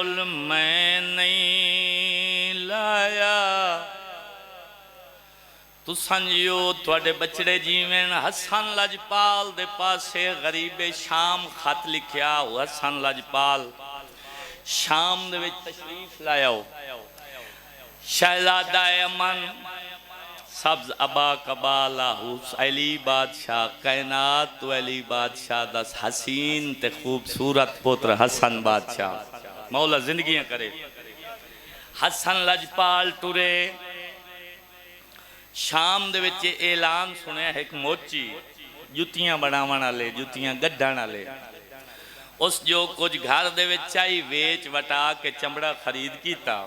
मुल मैं नहीं लाया। तुसां जियो तुहाडे बचड़े जीवन। हसन लजपाल दे पासे गरीबे शाम खत लिखिया। हसन लजपाल शाम दे विच तशरीफ लाया। शहजादा अमन सब्ज अबा कबाला अली बादशाह कैनात तो अली बादशाह दस हसीन ते खूबसूरत पुत्र हसन बादशाह मौला जिंदगियां करे। हसन लजपाल टुरे शाम दे विच ऐलान सुनिया एक मोची जुतियां बनावन वाले जुतियां गड्ढण वाले उस जो कुछ घर दे विच आई वेच वटा के चमड़ा खरीद कीता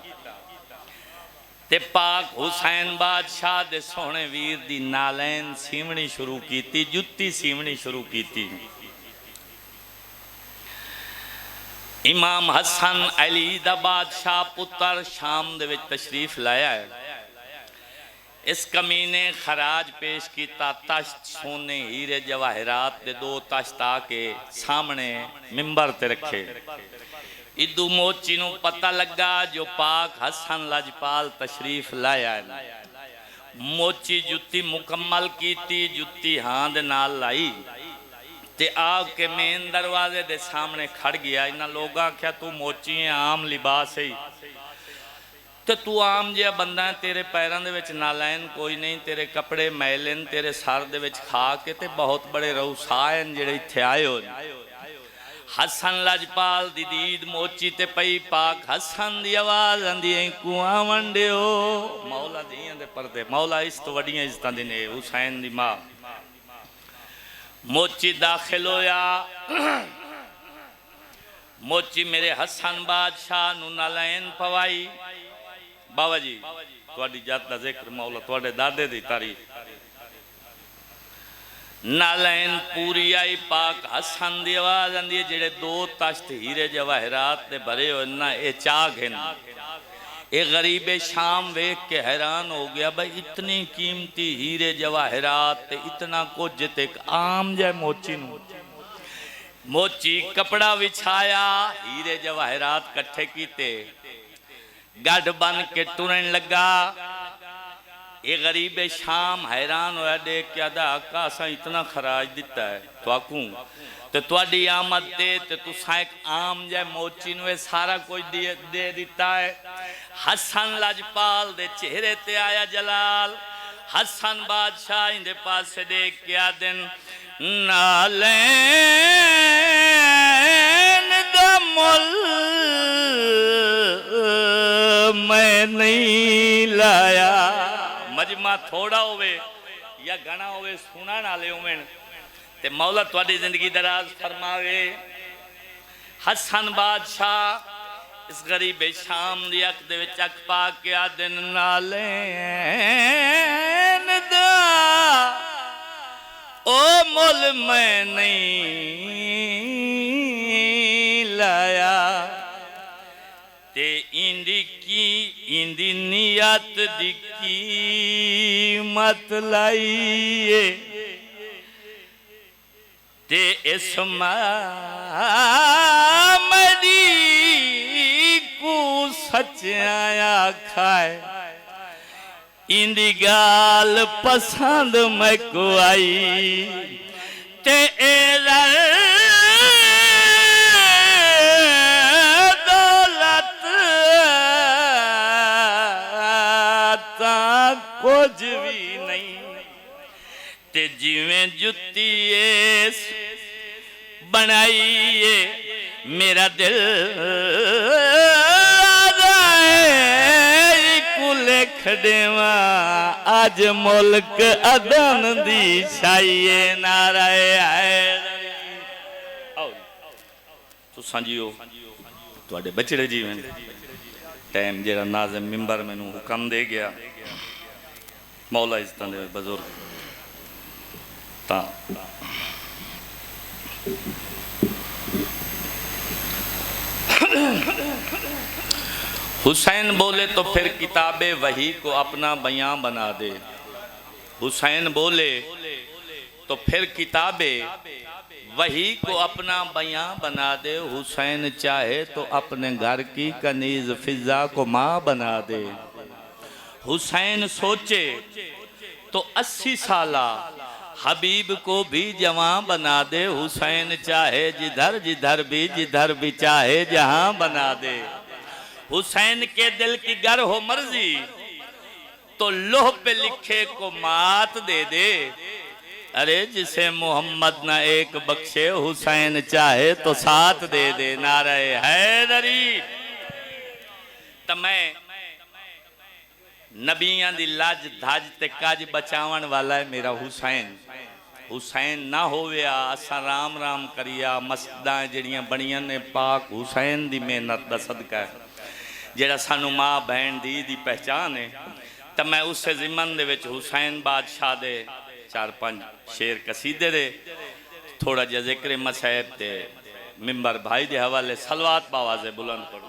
ते पाक हुसैन बादशाह दे सोहने वीर दी नालैन सीवनी शुरू की जुत्ती सीवनी शुरू की। इमाम हसन अली दा बादशाह पुत्र शाम दे विच तशरीफ लाया है। इस कमीने खराज पेश किया तश्त सोने हीरे जवाहरात दे दो तश्त आके सामने मिंबर ते रखे। इदू मोची नू पता लगा जो पाक हसन लजपाल तशरीफ लाया है। मोची जुत्ती मुकम्मल की जुत्ती हाँ दे नाल लाई ते आग के मेन दरवाजे दे सामने खड़ गया। इन्हां लोग आख्या तू मोची है आम लिबास है तो तू आम जिहा बंदा है तेरे पैरों दे विच नालैन कोई नहीं तेरे कपड़े मैले तेरे सर दे विच खा के ते बहुत बड़े रऊसा हैं जिहड़े इत्थे आए हो। हसन लजपाल दी दीद मोची ते पई पाक हसन दी आवाज आंदी है कुआं वंडियो मौला दियां दे परदे मौला इस तो वड्डियां इज्जतां दिने हुसैन दी मां। मोची दाखिल होया मोची मेरे हसन बादशाह नू नालैन पवाई। बाबा जी तुहाडी जात दा जिक्र मौला तुहाडे दादे दी तारीफ। नालैन पूरी आई पाक हसन दी आवाज आंदी है जेड़े दो तश्त हीरे जवाहरात दे भरे हो ना ये चाग हैं। ये गरीबे शाम वेख के हैरान हो गया भाई इतनी कीमती हीरे जवाहरात इतना कुछ ते आम जै मोची नू। मोची कपड़ा विछाया हीरे जवाहरात कट्ठे कीते गढ़ बन के टुरन लगा। ये गरीबे शाम हैरान होया देख के आदा आका असा इतना खराज दिता है तुआकू तो तुहाडी आमद ते तुसा एक आम जै मोची नू सारा कुछ दे दिता है। हसन लजपाल दे चेहरे ते आया जलाल। हसन बादशाह इंदे पासे देख के आदन नालैन दा मुल मैं नहीं लाया। मजमा थोड़ा होवे या घना होवे सुनन वाले होवन ते मौला तुहाडी जिंदगी दराज फरमावे। हसन बादशाह इस गरीबे शाम दी अख दे विच अख पा के आदन नालैन दा ओ मुल मैं नहीं लाया ते इंदी नियत दी कीमत लाइए ते इस मरी को सच्चाया खाए इंदी गाल पसंद मैं को आई ते कुछ भी नहीं ते जिवें जुत्ती बनाइए मेरा दिल लिख देवा अज मुल्क अदन दी छाइए नाराए तुसां जियो तुहाडे बचड़े जीवन टाइम जेड़ा नाज़िम मिंबर मैनू हुक्म दे गया मौला इज्जतां दे बुजुर्ग ता हुसैन बोले तो फिर किताबे वही को अपना बयां बना दे। हुसैन बोले तो फिर किताबे वही को अपना बयां बना दे। हुसैन चाहे तो अपने घर की कनीज फिजा को माँ बना दे। हुसैन सोचे तो 80 साला हबीब को भी जवां बना दे। हुसैन चाहे जिधर जिधर भी चाहे जहां बना दे। हुसैन के दिल की गर हो मर्जी तो लोह पे लिखे को मात दे दे। अरे जिसे मोहम्मद न एक बख्शे हुसैन चाहे तो साथ दे दे। नारे हैदरी। तो मैं नबियां दी लाज धाज ते काज बचावन वाला है मेरा हुसैन। हुसैन ना होया असा राम राम करिया। मस्जिदां जड़ियां बनियां ने पाक हुसैन दी मेहनत दा सदका है। जेड़ा सानू माँ बहन दी पहचान है। तो मैं उस जिमन दे विच हुसैन बादशाह दे 4-5 शेर कसीदे दे थोड़ा जिहा जिक्र मसैब ते मिंबर भाई दे हवाले सलवात बावाज़े बुलंद करूँ।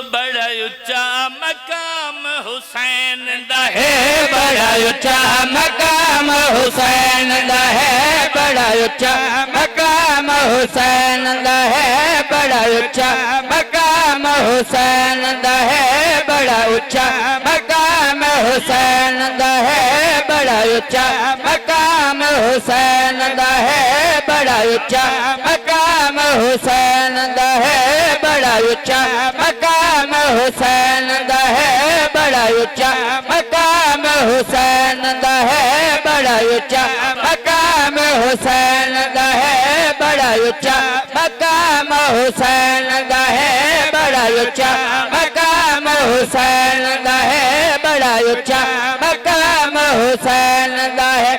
बड़ा उच्चा मकाम हुसैन दा है। बड़ा उच्चा मकाम हुसैन दा है। बड़ा उच्चा मकाम हुसैन दा है। बड़ा उच्चा मकाम हुसैन दा है। बड़ा उच्चा मकाम हुसैन दा है। बड़ा उच्चा मकाम हुसैन दा है। बड़ा उच्चा मकाम हुसैन दा है। बड़ा उच्चा मकाम हुसैन दा है। बड़ा उच्चा मकाम हुसैन दा है। बड़ा उच्चा मकाम हुसैन दा है। बड़ा उच्चा मकाम हुसैन दा है। बड़ा उच्चा मकाम हुसैन दा है। बड़ा उच्चा मकाम हुसैन दा है।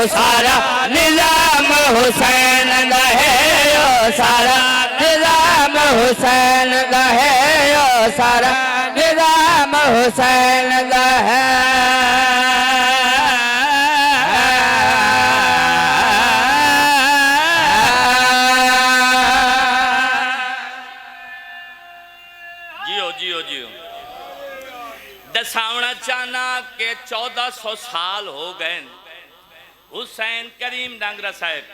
सारा निजाम हुसैन दा है। ओ सारा निजाम हुसैन दा है। ओ सारा निजाम हुसैन दा है। जियो जियो जियो। दसावना चाहना के 1400 साल हो गए। हुसैन करीम डांगरा साहब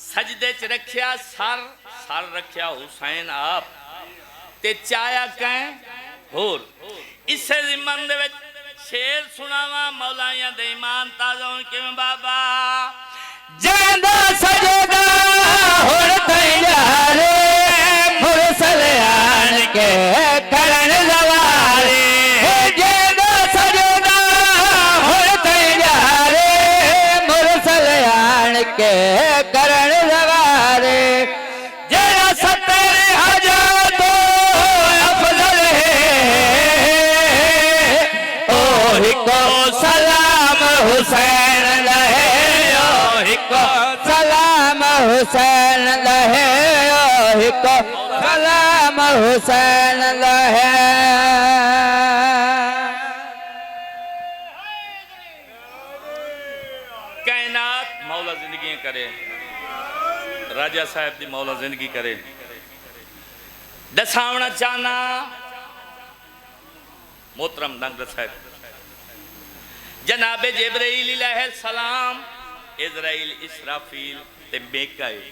सजदे च रखिया सर रखिया हुसैन आप ते चाया कैं होर। इसे जिमन दे विच शेर सुनावा मौलाया दे ईमान ताजा होण किवें बाबा। जांदा सजदा हुण तैयार मुरसल आन के करन सवारे। जांदा सजदा हुण तैयार मुरसल आन के करन सवारे। जेड़ा 70,000 तो अफजल है ओही को सलाम हुसैन लहे। ओही को सलाम हुसैन लहे। ओही को सलाम हुसैन लहे। कायनात मौला जिंदगी करे। राजा साहब दी मौला जिंदगी करे। दसावना चाहना मोहतरम डंगर साहब जनाबे जिब्राइल अलैहिस्सलाम इज़राइल इसराफील ते मीकाईल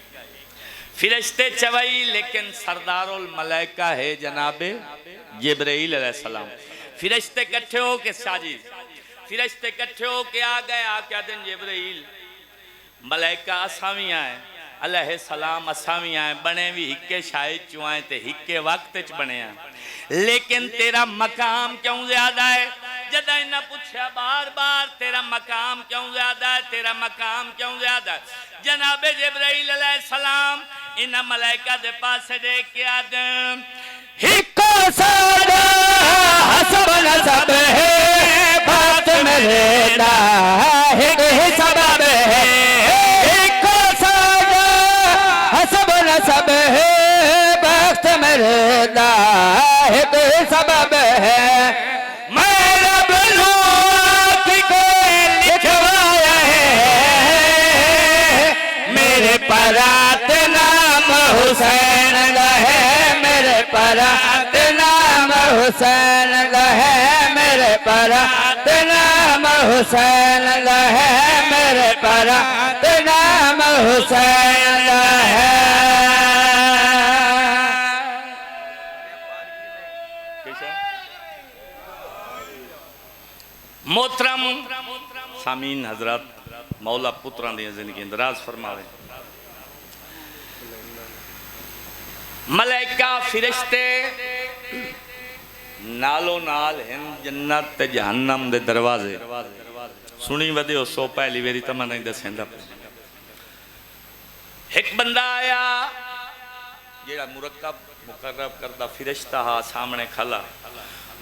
फिरिश्ते चवई लेकिन सरदारुल मलाइका है जनाबे जिब्राइल अलैहिस्सलाम। फिरिश्ते इकट्ठे हो के साजिद फिरिश्ते इकट्ठे हो के आ गए। आके दिन जिब्राइल मलाइका असावी आए अलैहिस्सलाम असावी आए बने भी हिक्के शायद चुआए ते हिक्के वक्त च बने। लेकिन तेरा मकाम क्यों ज्यादा है। जदा इन्हें पूछा बार बार तेरा मकाम क्यों ज्यादा है। तेरा मकाम क्यों ज्यादा है। जनाबे जिब्राइल अलैहिस्सलाम इन मलाइका दे पास देख के आदम हिक्को सादा हसब नसब है बात मेरे दा हिक ही सबब है। हिक्को सादा हसब नसब है बात मेरे दा हिक ही सबब है। मैं रब को लिखवाया है मेरे परात नाम हुसैन है। मेरे परात हुसैन दा है मेरे परा ते नाम हुसैन दा है मेरे परा ते नाम हुसैन दा है। मोहतरम सामीन हजरत, मौला पुत्रां दी जिंदगी दराज फरमावे। मलाइका फिरिश्ते नालो नाल हिंद जन्नत ते जहन्नम दे दरवाजे सुनी वधियो सो पहली वेरी तमा नहीं दसेंदा। एक बंदा आया जेड़ा मुरक्कब मुकर्रब करदा फिरिश्ता हा सामने खला,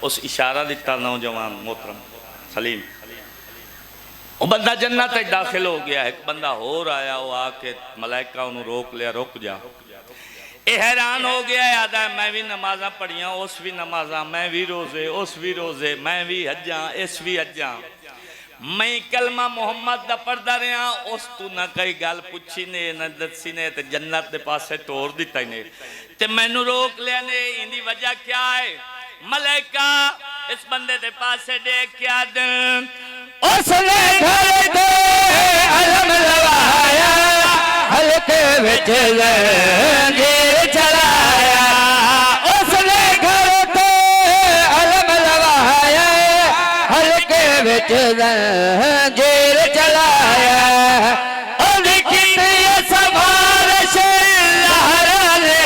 उस इशारा दिता नौजवान मोहतरम सलीम, वो बंदा जन्नत दाखिल हो गया। एक बंदा होर आया, वो आके मलाइका उन्होंने रोक लिया, रुक जा। ये हैरान हो गया, याद है मैं भी नमाजा पढ़िया, उस भी नमाजा, मैं भी रोजे, उस भी रोजे, मैं भी हज्जा, इस भी हज्जा, मैं कलमा मोहम्मद दा पढ़दा रहा, उस तू ना कई गल पुछी ने न दसी ने ते जन्नत दे पासे तोड़ दिता ने ते मैनू रोक लिया ने। इंदी वजह क्या है? मलाइका इस बंदे दे पासे देख क्या दिन उसने घर दे अलम लवाया, हल्के विच जंजीर चलाया। उसने घर दे अलम लवाया, हल्के विच जंजीर चलाया। उन्हें कितनी सवारिश लहरा ने,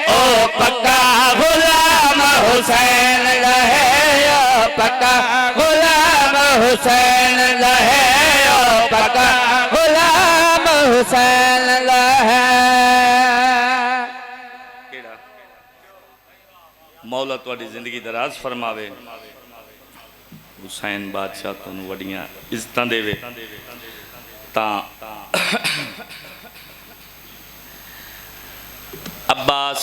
ओ पक्का गुलाम हुसैन रहे, ओ पक्का गुलाम हुसैन रहे, ओ पक्का गुलाम हुसैन रहे। मौला तुहाडी जिंदगी दराज फरमावे, हुसैन बादशाह तुहानू वड्डियां इज्जतां देवे। तां अब्बास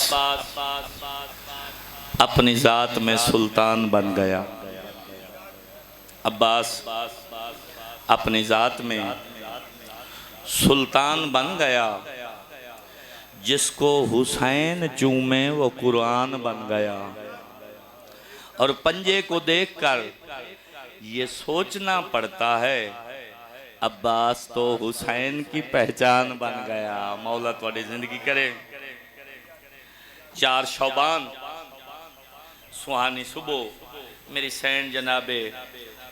अपनी जात में सुल्तान बन गया। अब्बास अपनी जात में सुल्तान बन गया। जिसको हुसैन चूमे वो कुरान बन गया। और पंजे को देखकर ये सोचना पड़ता है, अब्बास तो हुसैन की पहचान बन गया। मौला तुहाडी जिंदगी करे। 4 शौबान सुहानी सुबह मेरी सैन जनाबे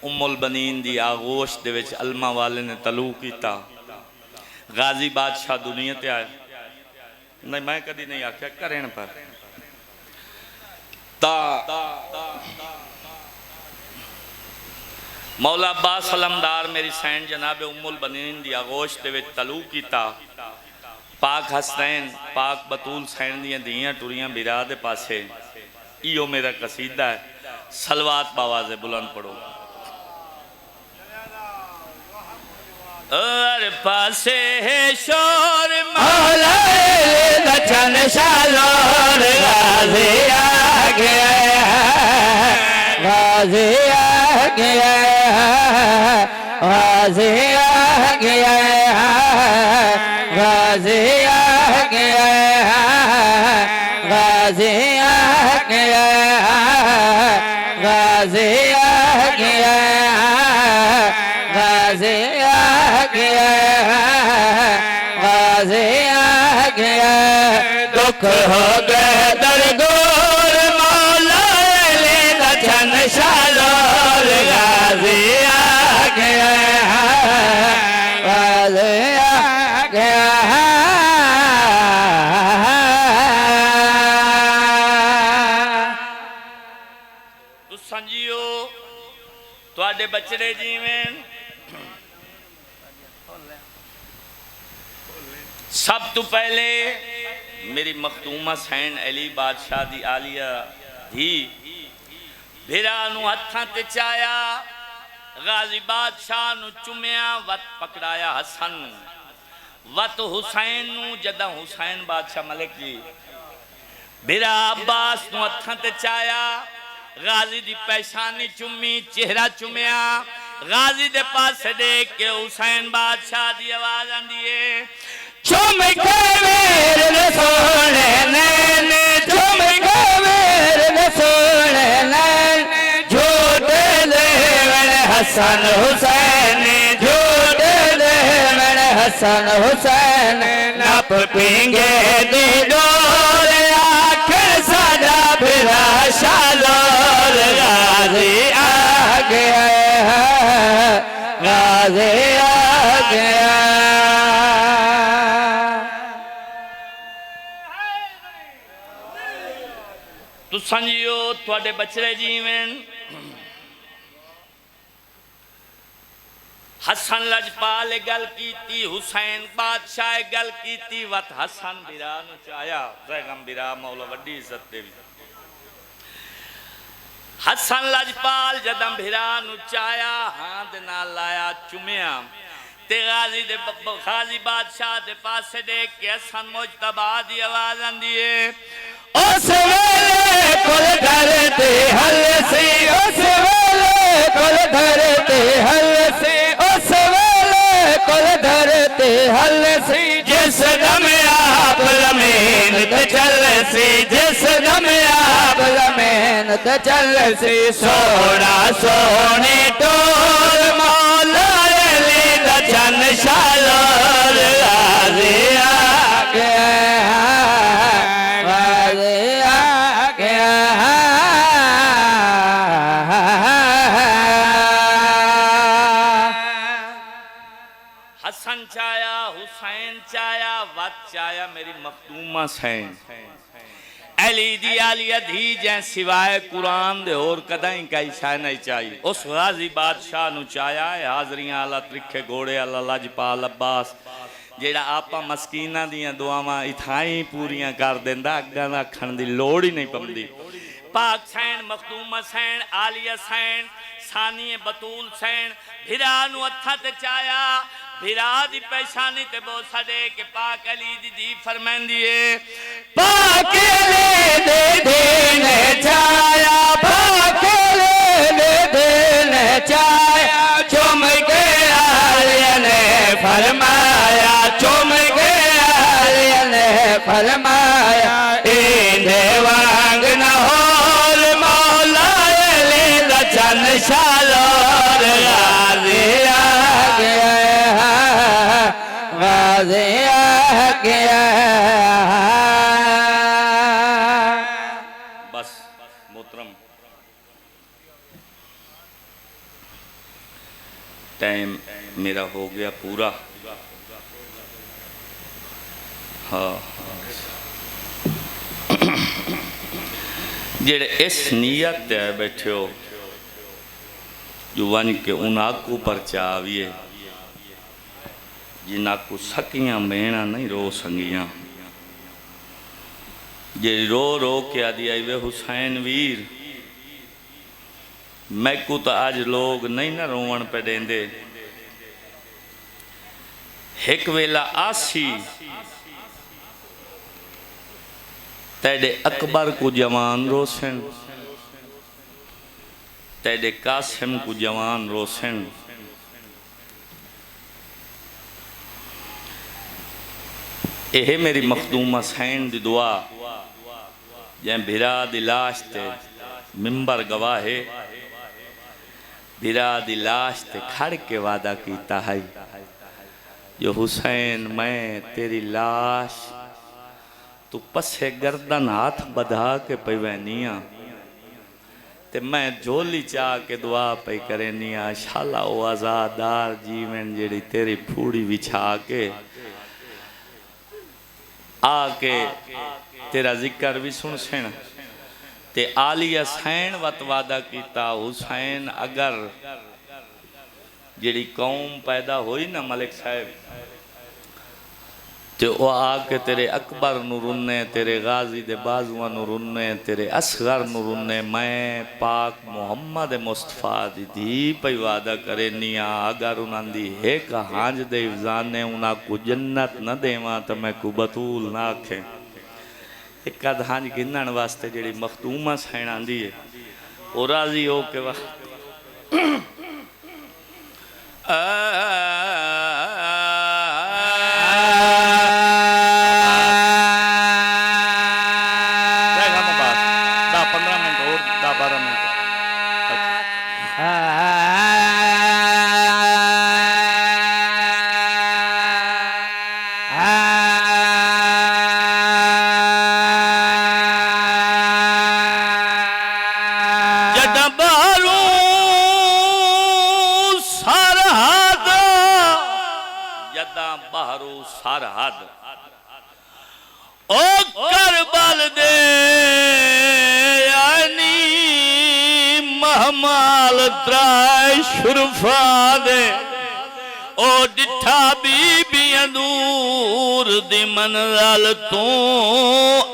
उम्मुल बनीन दी आगोश दे विच अलमा वाले ने तलू कीता। गाजी बादशाह दुनिया ते आया नहीं, मैं कदी नहीं आख्या करें पर मौला अब्बास अलमदार मेरी सैन जनाबे उम्मुल बनीन दी आगोश दे विच तलू कीता। पाक हसनैन पाक बतूल सैन दियां धीयां टुरियां बिरा दे पासे। इयो मेरा कसीदा है, सलवात बावाज़े बुलंद पढ़ो। और पासे है शोर मौला लचन शालोर, गाज़ी आ गया, गाज़ी आ गया, गाज़ी आ गया, गाज़ी आ गया, गाज़ी आ गया, गाज़ी आ गया, गाज़ी आ गया, गाज़ी आ गया। दुख हो गए दरगोर, मौला लचन शालोर, गाज़ी आ गया, गाज़ी आ गया। तू संजियो तुहाडे बचड़े जीवें। सब तो पहले मेरी मखदूमा सैन अली बादशाह दी आलिया धी भिरा नू हत्थां ते चाया। गाजी बादशाह नू चुमिया, वत पकड़ाया हसन, वत हुसैन नू। जदा हुसैन बादशाह मलिक जी भिरा अब्बास नू हत्थां ते चाया। गाजी दी पहचानी चुमी, चेहरा चुमिया। गाजी दे पास देख के हुसैन बादशाह दी आवाज आंदी है, चुम के मेरे सोने ने चुम के मेरे सोने नैन झूठ देवन हसन हुसैन झूठ देवन हसन हुसैन नप पींगे दी डोर आखिर सादा फिरा शालोर गाजी आ गया है गाजी आ गया तू संजियो थोड़े बचड़े जीवन हसन लजपाल गल कीती हुसैन बादशाह गल कीती वत हसन बिरा नु चाया पैगम बिरा मौला वड्डी इज्जत दे हसन लजपाल जदम बिरा नु चाया हां दे नाल लाया चुमिया ते गाजी दे गाजी बादशाह दे पासे देख के हसन मुजतबा दी आवाज आंदी है उस वेले कुल धरती हल सी उस वेले कुल धरती हल सी उस वेले कुल धरती हल सी जिस दम आप लमीन ते चल सी जिस दम आप लमीन ते चल सी सोना सोने टोर मौला अली दा चन शालोर गाजी आ गया हसन चाया हुसैन चाया वत चाया मेरी मखदूमा सैन अली दी आलिया धी जै सिवाय कुरान दे और कदाई कई शय नहीं चाहिए उस गाजी बादशाह नु चाया हाजरियां आला त्रिखे घोड़े आला लजपाल अब्बास जेड़ा आपा मस्कीना दियां दुआवां इथाई पूरियां कर देंदा अग्गां दा आखण दी लोड़ ही नहीं पवंदी पाक सैन मखदूमा सैन आलिया सैन सानी बतूल सैन भिरा नु हत्था ते चाया भिरा दी पहचानी ते बो सदे के पाक अली दी दी फरमांदी है पाक अली दी ने चाया पाक अली दी ने चाया चुम के आलिया ने फरमाया चुम के आलिया ने फरमाया इंदे वांग न होल मौला अली दा चन शालोर गाजी आ गया गाजी आ गया बस मोहतरम टाइम मेरा हो गया पूरा हाँ जेड़े इस नीयत ते बैठे हो जो वन के उनाकू परचा आविए जिनाकू सकियां मेणा नहीं रो संगियां जे रो रो के आदि आई वे हुसैन वीर मैकू तो आज लोग नहीं ना रोवण पे देंदे एक वेला आसी तेरे अकबर को जवान रोशन तेरे कासिम को जवान रोशन यह मेरी मखदूमा सैन दी दुआ जै भिरा दी लाश ते मिंबर गवाहे भिरा दी लाश ते खड़ के वादा कीता है जो हुसैन मैं तेरी लाश तू पसे गर्दन हाथ बधा के पवैनिया ते मैं झोली चाह के दुआ पे करेनिया शाला वो आजादार जीवन जेड़ी तेरी फूड़ी बिछा के आके तेरा जिक्र भी सुन सेन ते आलिया सैन वत वादा कीता हुसैन अगर जेड़ी कौम पैदा हुई ना मलिक साहब ते वो आके तेरे अकबर नू रुन्ने तेरे गाजी दे बाजुआ नू रुन्ने तेरे असगर नू रुन्ने मैं पाक मुहम्मद मुस्तफा दी धी पई वादा करे निया अगर उन्हां दी एक हांज दे जाने उन्हां को जन्नत न देवा तो मैं को बतूल ना आखे एक हांज गिनण वास्ते जेड़ी मखदूमा सैन आंदी है ओ राजी हो के 12 मिनट सरहद ओ करबल दे यानी महमाल त्राय शुरफा दे ओ डिठा बीबियां दूर दी मनज़ल तू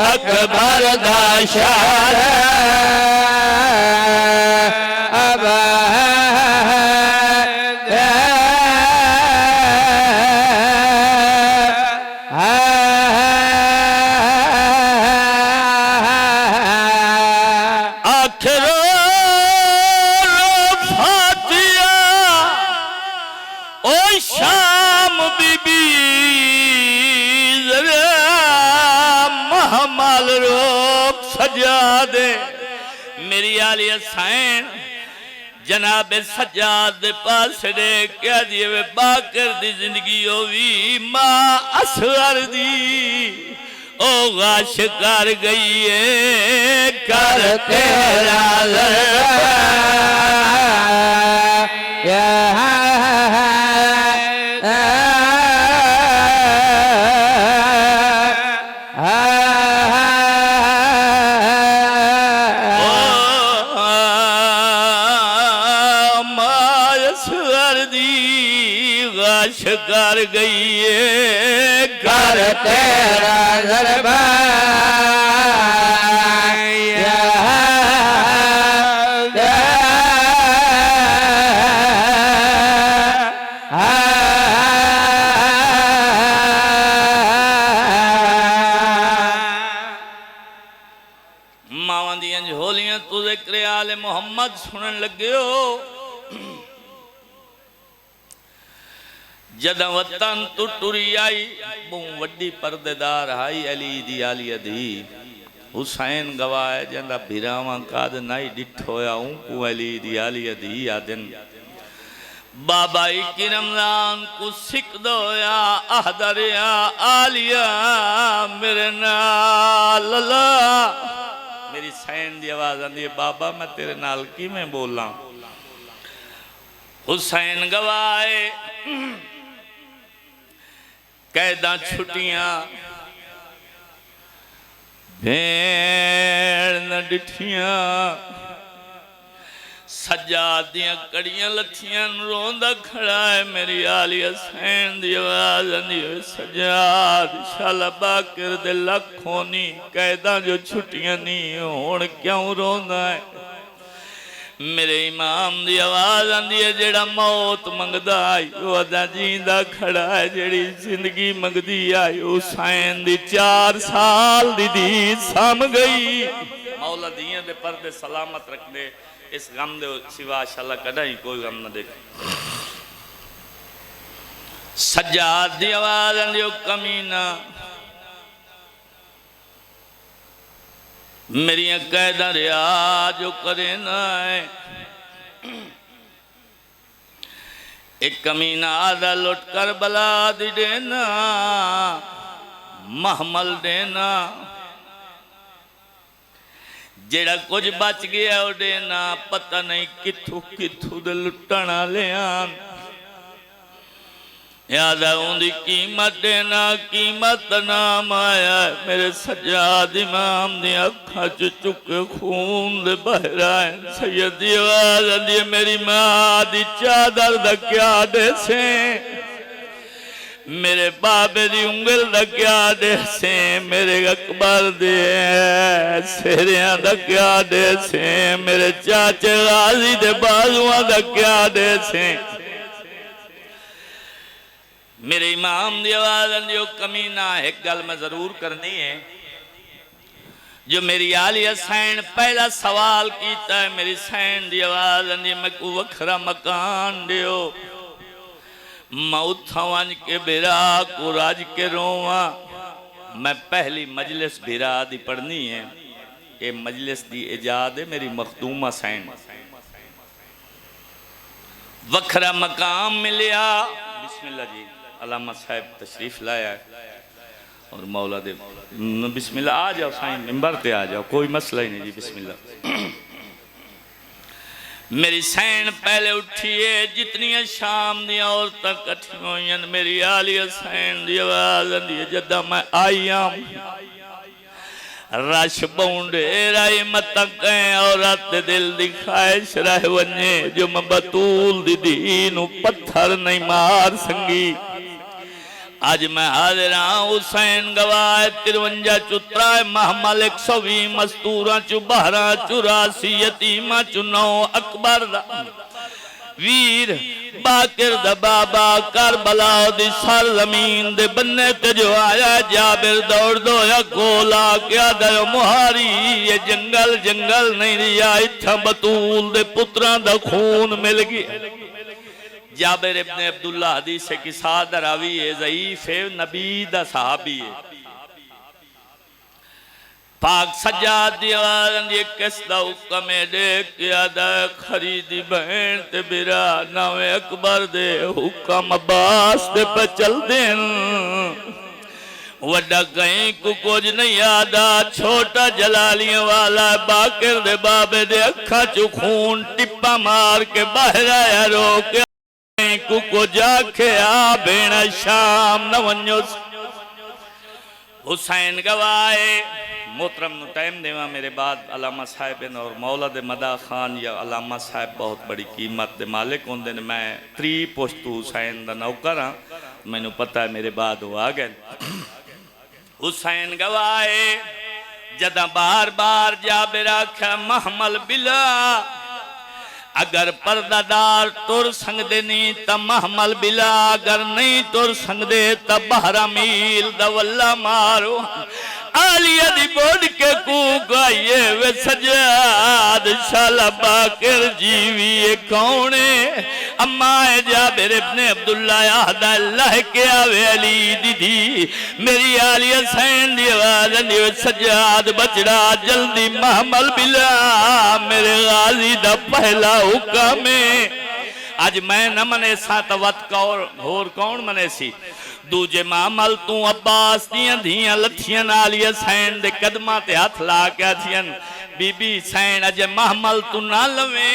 अकबर दा शहर मेरी आली हसैन जनाब सज्जाद दे पास ने कह दिए वे बाकर दी जिंदगी होवी मां असगर दी ओ गाश कर गई है कर तेरा कर गई है कर तेरा मावां दियां झोलियां तू ज़िक्र आले मोहम्मद सुनन लगे हो जद वतन तू टुरी आई बहु वड्डी परदेदार हाई अली दी आलिया दी हुसैन गवाए जंदा भिरावा काद नाई डिठोया हूं को अली दी आलिया दी आदन बाबा की रमजान को सिक दो या अहदर या आलिया मेरे नाल मेरी सैन दी आवाज आंदी है बाबा मैं तेरे नाल की मैं बोला हुसैन गवाए कैदा छुट्टियां भेड़ न डिठियां सज्जाद दियां कड़ियां लथियां रोंदा खड़ा है मेरी आली हसैन दी आवाज आंदी है सज्जाद शाला बाकर दे लखों नी कैदा जो छुट्टियां नहीं हुण क्यों रोंदा है मेरे इमाम दी आवाज आंदी है जेड़ा मौत मंगदा आई ओ अदा जींदा खड़ा है जेड़ी जिंदगी मंगदी आई हुसैन दी 4 साल दी दी सम गई मौला दियां दे पर्दे सलामत रख दे इस गम दे सिवा शाला कदा ही कोई गम ना देखे सज्जाद दी आवाज आंदी ओ कमीना मेरिया कैदा रिया जो करे ना है एक कमीना आधा लुट कर बला दी देना महमल देना जेड़ा कुछ बच गया वो देना पता नहीं किथू किथू दे लुटना ले आन याद आउंदी कीमत देना कीमत नाम आया मेरे सज्जाद इमाम दी अखां च चुके खून दे बहरा सैयद दी आवाज आंदी मेरी मां दी चादर दा क्या देसे मेरे बाबे दी उंगल दा क्या देसे मेरे अकबर दे सेरियां दा क्या देसे मेरे चाचे गाजी दे बाजुआं दा क्या देसे मेरे इमाम दी आवाज आंदी ओ कमीना एक गल मैं जरूर करनी है जो मेरी आली हसैन पहला सवाल कीता है मेरी सैन दी आवाज आंदी मैं को वखरा मकान दियो मैं उठा वंज के बिरा को राज के रोवा मैं पहली मजलिस बिरा दी पढ़नी है ये मजलिस दी इजाद है मेरी मखदूमा सैन वखरा मकाम मिलिया बिस्मिल्लाह जी अलामा साहब तशरीफ लाया है और मौला दे बिस्मिल्लाह आ जाओ साईं मिंबर पे आ जाओ कोई मसला ही नहीं जी बिस्मिल्लाह मेरी सैन पहले उठिए जितनी शाम दी औरतां कट्ठियां होईयां मेरी आलिया सैन दी आवाज आंदी है जदा मैं आई आं रश बौंडे राई मत कहें औरत दिल दी ख्वाहिश रह वने जो मैं बतूल दी धी नू पत्थर नहीं मार संगी आज मैं हाजिर हाँ हुसैन गवाह 53 चुत्रा महमल 120 मस्तूरा चु 12 84 यतीमा चु 9 अकबर दा वीर बाकिर दा बाबा करबला दी सरजमीन दे बन्ने ते जो आया जाबिर दौड़ दो या गोला क्या दयो मुहारी ये जंगल जंगल नहीं रिया इत्था बतूल दे पुत्रां दा खून मिल गया जाबिर इब्ने अब्दुल्ला हदीस की साद रावी है ज़ईफ है नबी दा सहाबी है पाक सज्जाद दी आवाज़ आंदी किस दा हुक्म है देख क्या दा खरीदी बहन ते बिरा नावे अकबर दे हुक्म अब्बास दे पे चल देन वड्डा कहीं को कुछ नहीं यादा छोटा जलालियां वाला बाकिर दे बाबे दे अखा चु खून टिप्पा मार के बाहर आया रोक को जाके आ बेना शाम न वन्यो हुसैन गवाए मोहतरम नु टाइम देवा मेरे बाद अलामा साहब और मौला दे मदा खान या अलामा साहब बहुत बड़ी कीमत दे मालिक होंदे ने मैं 3 पोस्तू हुसैन दा नौकर हां मैनू पता है मेरे बाद वो आ गए हुसैन गवाए जदा बार बार जाबिर आख्या महमल बिला अगर पर्दादार तुर संगदे नहीं त महमल बिला अगर नहीं तुर संगदे त 12 मील दवल्ला मारो आलिया दी बोड के कूक आइए वे सजाद शाला बाकिर जीवी ये कौने अम्मा जाबिर इब्ने अब्दुल्ला यादा अल्लाह के आवे अली दीदी मेरी आलिया सैन दी आवाज दी सजाद बचड़ा जल्दी महमल बिला मेरे गाजी दा पहला हुक्म है आज मैं न मने सा तवत कौर होर कौन मने सी दूजे मामल तू अब्बास दियां धियां लथियां नालिया सैन दे कदमां ते हाथ ला के आथियन बीबी सैन अजे महमल तू ना लवे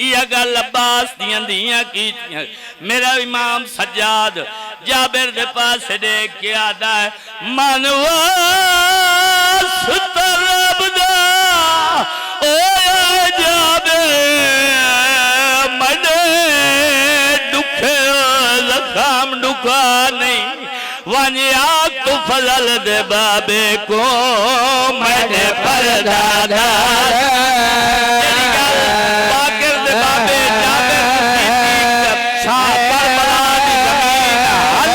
इया गल अब्बास दियां धियां की मेरा इमाम सज्जाद जाबिर दे पास देख के आदा है मनवा सुतरब दा ओ जाबिर मने दुखे लखाम दुखा नहीं वनिया तू फजल दे बाबे को मैंने परदादा बाकिर दे बाबे जाबिर शाह करबला दी जमीन हल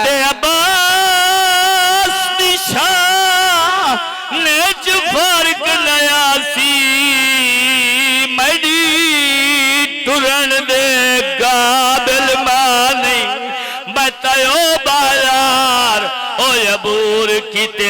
दे अब्बास दी शाह ने च फर्क नया सी मैडी तुरन दे काबिल मानी बतायो बाजार ओ अबूर किते